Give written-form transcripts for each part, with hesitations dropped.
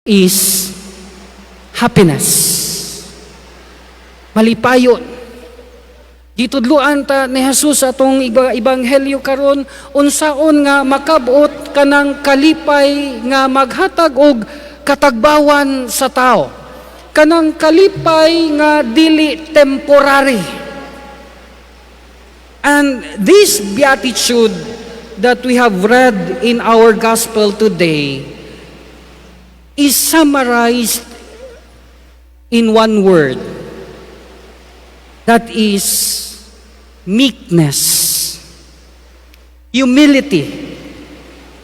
is happiness. Malipayon. Gitudloan ta ni Jesus atong ebanghelyo karon unsaon nga makabot kanang kalipay nga maghatag og katagbawan sa tao. Kanang kalipay nga dili temporary. And this beatitude that we have read in our gospel today is summarized in one word. That is meekness. Humility.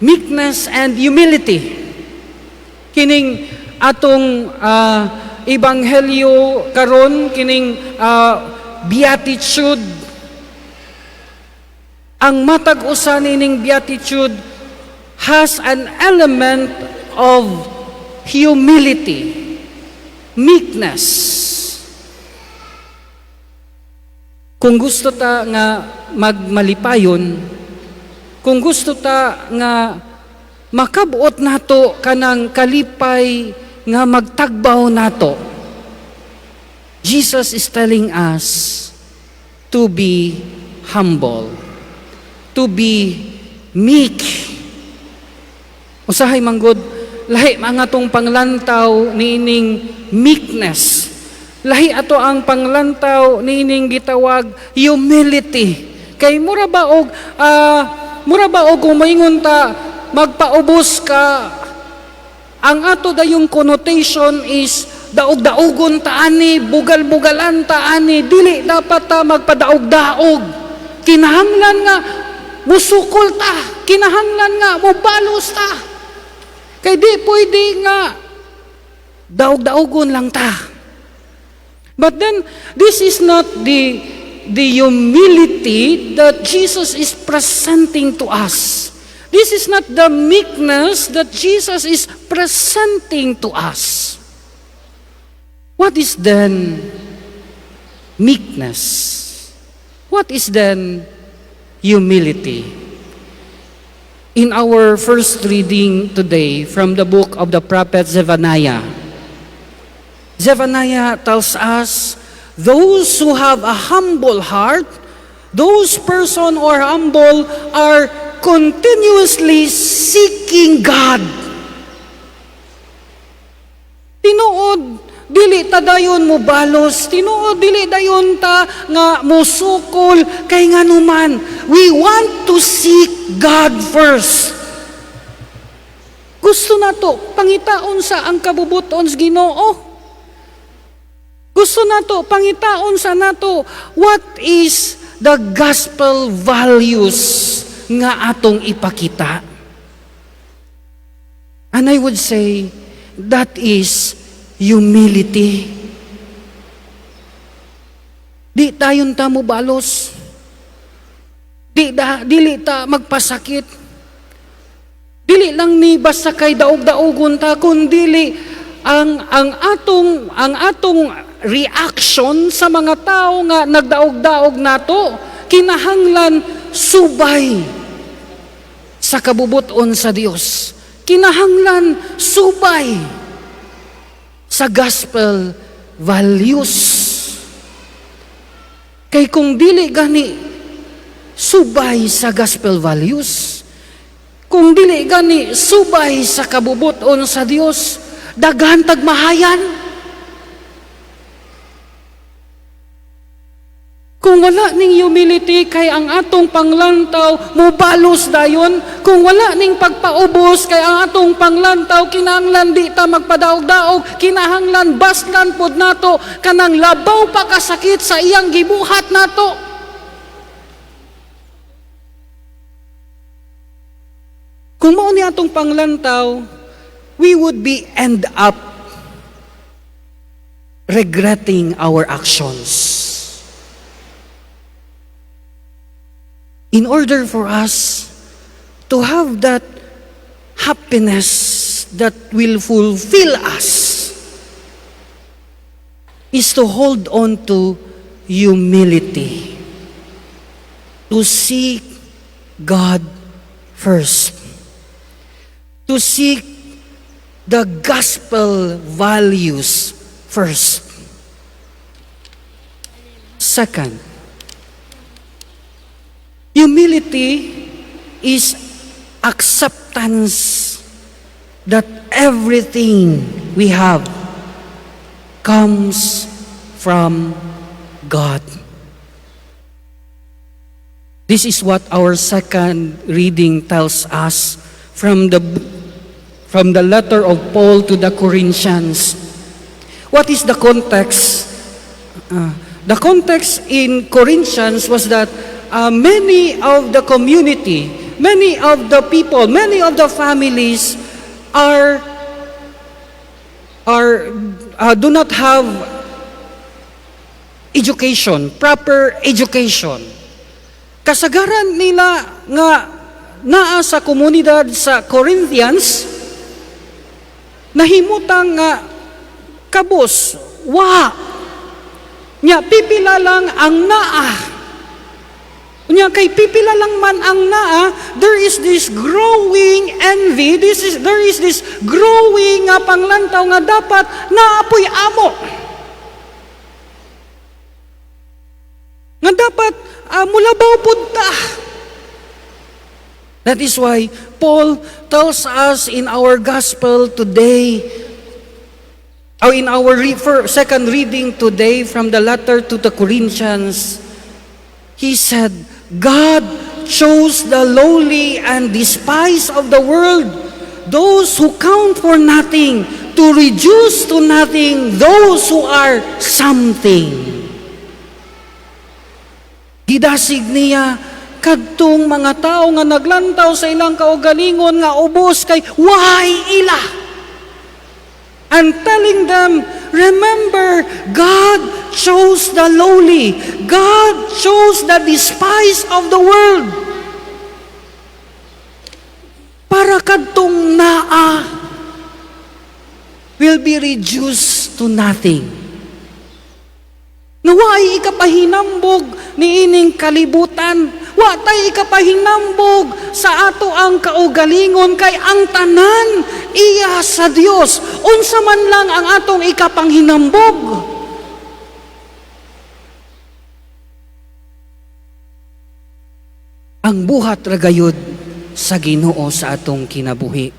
Meekness and humility. Kining atong ebanghelyo karon, kining beatitude, ang matag usa nining beatitude has an element of humility, meekness. Kung gusto ta nga magmalipayon, kung gusto ta nga makabuot nato kanang kalipay nga magtagbaw nato, Jesus is telling us to be humble, to be meek. Usahay manggod, lahi mga tong panglantaw niining meekness. Lahi ato ang panglantaw niining gitawag humility. Kay mura ba og kung maingon ta magpaubos ka, ang ato dayong connotation is daog-daogon ta ani, bugal-bugalan ta ani, dili dapat ta magpadaog-daog. Kinahanglan nga musukol ta, kinahanglan nga mobalos ta. Kay di pwede nga daog-daogon lang ta. But then, this is not the humility that Jesus is presenting to us. This is not the meekness that Jesus is presenting to us. What is then meekness? What is then humility? In our first reading today from the book of the prophet Zephaniah, Zephaniah tells us, those who have a humble heart, those person or humble are continuously seeking God. Tinuod, dili ta dayon mo balos, tinuod, dili dayon ta nga musukol, kay nga numan, we want to seek God first. Gusto na to, pangitaon sa ang kabubuton sa Ginoo. Gusto nato, pangitaon sa nato, what is the gospel values nga atong ipakita? And I would say, that is humility. Di tayon ta mo balos. Dili ta magpasakit. Dili lang ni basta kay daog-daogon ta, kundi ang atong reaction sa mga tao nga nagdaog-daog nato, kinahanglan subay sa kabubuton sa Dios. Kinahanglan subay sa gospel values. Kay kung dili gani subay sa gospel values, kung dili gani subay sa kabubuton sa Dios, daghan tagmahayan. Kung wala ning humility, kay ang atong panglantaw mobalos dayon. Kung wala ning pagpaubos, kay ang atong panglantaw kinahanglan di ta magpadaog-daog, kinahanglan baslan pod nato kanang labaw pa kasakit sa iyang gibuhat nato. Kung mao ni atong panglantaw, we would be end up regretting our actions. In order for us to have that happiness that will fulfill us, is to hold on to humility, to seek God first, to seek the gospel values first. Second, humility is acceptance that everything we have comes from God. This is what our second reading tells us from the letter of Paul to the Corinthians. What is the context? The context in Corinthians was that many of the community, many of the people, many of the families do not have education, proper education. Kasagaran nila nga naa sa komunidad sa Corinthians, nahimutang nga kabos, nya pipila lang ang naa. Nya kay pipila lang man ang naa, there is this growing envy, there is this growing nga panglantaw nga dapat naapoy amo. Nga dapat mulabaw punta. That is why Paul tells us in our gospel today, or in our second reading today from the letter to the Corinthians, he said, God chose the lowly and despised of the world, those who count for nothing, to reduce to nothing those who are something. Gidasig niya kadtong mga tao nga naglantaw sa ilang kaugalingon nga ubos kay wahay ila. And telling them, remember, God chose the lowly. God chose the despised of the world. Para kadtong naa will be reduced to nothing. Naway ikapahinambog ni ining kalibutan. Wa tay ikapahinambog sa ato ang kaugalingon kay ang tanan iya sa Dios. Unsa man lang ang atong ikapanghinambog. Ang buhat ragayod sa Ginoo sa atong kinabuhi.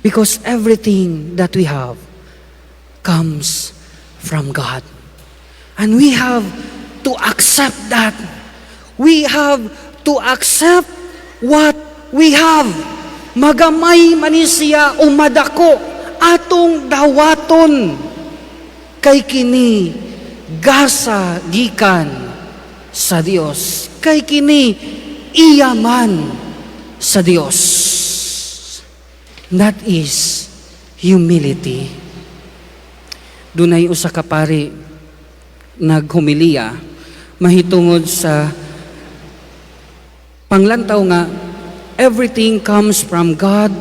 Because everything that we have comes from God. And we have to accept that. We have to accept what we have. Magamay man siya umadako atong dawaton kay kini gasa gikan sa Dios. Kay kini iyaman sa Dios. That is humility. Dunay usa ka pari naghumiliya mahitungod sa panglantaw nga everything comes from God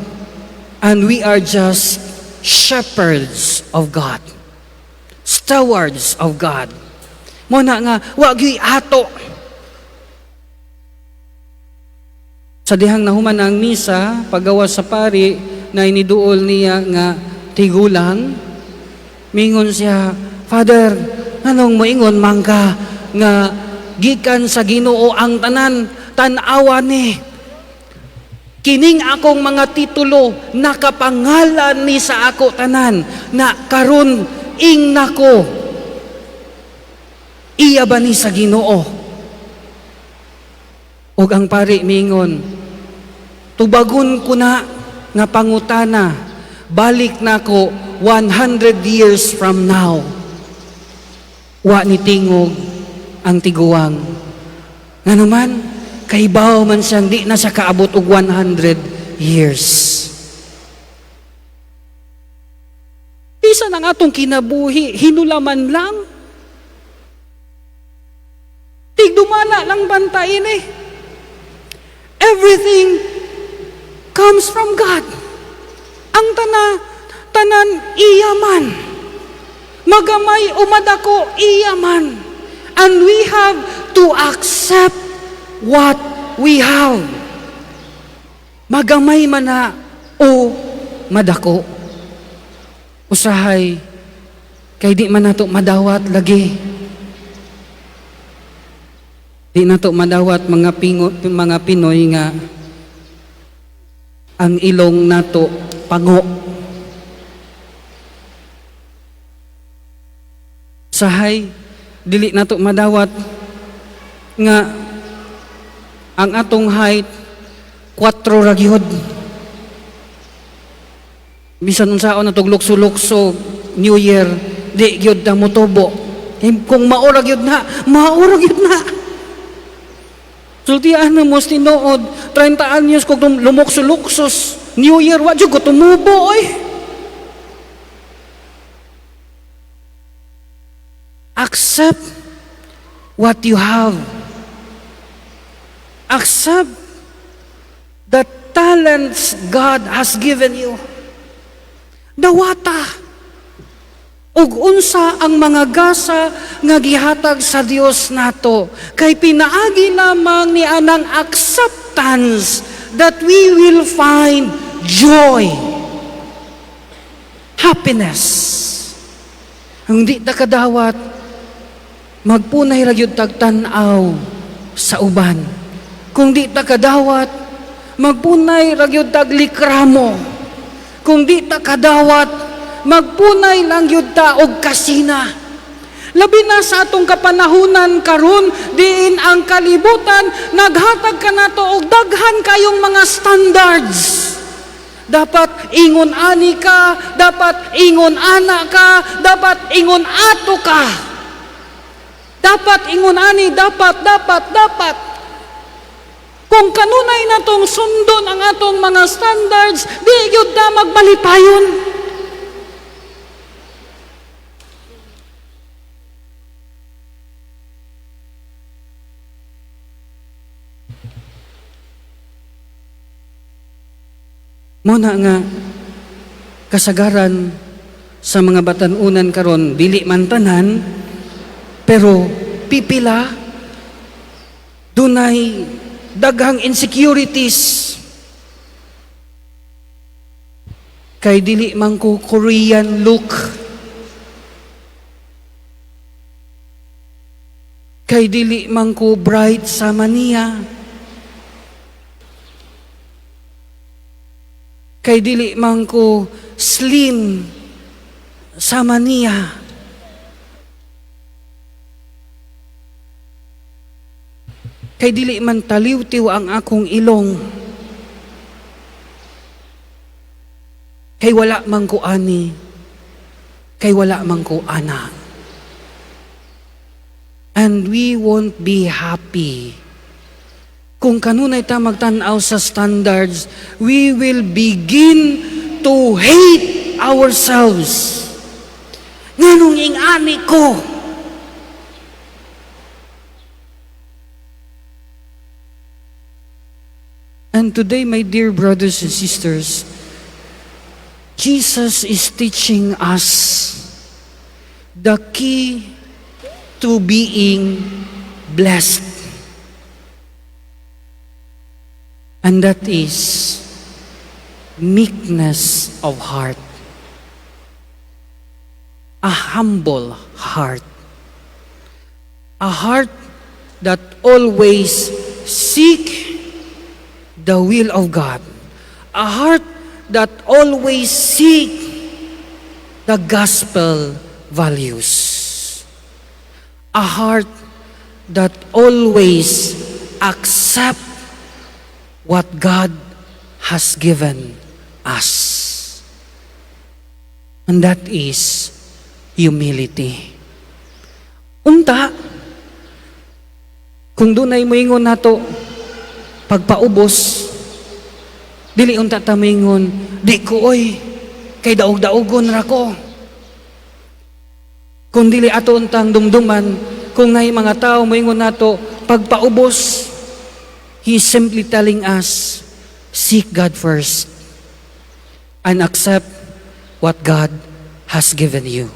and we are just shepherds of God, stewards of God. Mo na nga wa gyud ato. Sa dihang nahuman ang misa paggawa sa pari na iniduol niya nga tigulang, mingon siya, Father, anong moingon mangka nga gikan sa Ginoo ang tanan, tan-awa ni. Kining akong mga titulo nakapangalan ni sa ako tanan na karon ing nako. Iya ba ni sa Ginoo? Og ang pari mingon, tubagon ko na nga pangutana, balik nako 100 years from now. Wa ni tingog ang tiguang. Nga naman, kaibaw man siyang di na siya kaabot og 100 years. Isa ng atong kinabuhi, hinulaman lang. Tigdumana lang bantayin eh. Everything comes from God. Ang tanan iyaman. Magamay umadako iyaman. And we have to accept what we have. magamay man na o madako. Usahay, kay di man nato madawat lagi. Di nato madawat mga Pinoy nga ang ilong nato pango. Usahay, dili nato madawat nga ang atong height 4 ra gyud. Bisan unsaon natog lukso-lukso New Year, di gyud ta motubo. Kung maura gyud na, maura gyud na. Sultian na mo tinuod 30 anyos kung lumukso-luksos New Year, wa gyud ko tumubo oy. Accept what you have. Accept the talents God has given you. Dawata. Ug unsa ang mga gasa nga gihatag sa Dios nato, kay pinaagi lamang ni anang acceptance that we will find joy, happiness. Ang di ta kadawat, magpunay ra gyud tag tan-aw sa uban. Kung di ta kadawat, magpunay ra gyud tag likramo. Kung di ta kadawat, magpunay lang yun ta og kasina. Labi na sa atong kapanahunan karon, diin ang kalibutan, naghatag ka na to og daghan kayong mga standards. Dapat ingon ani ka, dapat ingon ana ka, dapat ingon ato ka. Dapat ingon ani, dapat. Kung kanunay natong sundon ang atong mga standards, di gyud ta magbalipayon. Muna nga kasagaran sa mga batan-unan karon, dili man tanan, pero pipila dunay daghang insecurities. Kay dili man ko Korean look. Kay dili man ko bright sa maniya. Kay dili man ko slim sa maniya. Kay dili man taliw-tiw ang akong ilong. Kay wala man ko ani. Kay wala man ko ana. And we won't be happy. Kung kanunay ta magtan-aw sa standards, we will begin to hate ourselves. Nganong ingani ko? And today, my dear brothers and sisters, Jesus is teaching us the key to being blessed. And that is meekness of heart. A humble heart. A heart that always seek the will of God. A heart that always seek the gospel values. A heart that always accept what God has given us. And that is humility. Unta, kung dunay moingon nato pagpaubos, dili unta ta moingon, di ko oy, kay daog-daogon ra ko. Kung dili ato untang dumduman, kung ngay mga tao moingon nato pagpaubos, He is simply telling us, seek God first and accept what God has given you.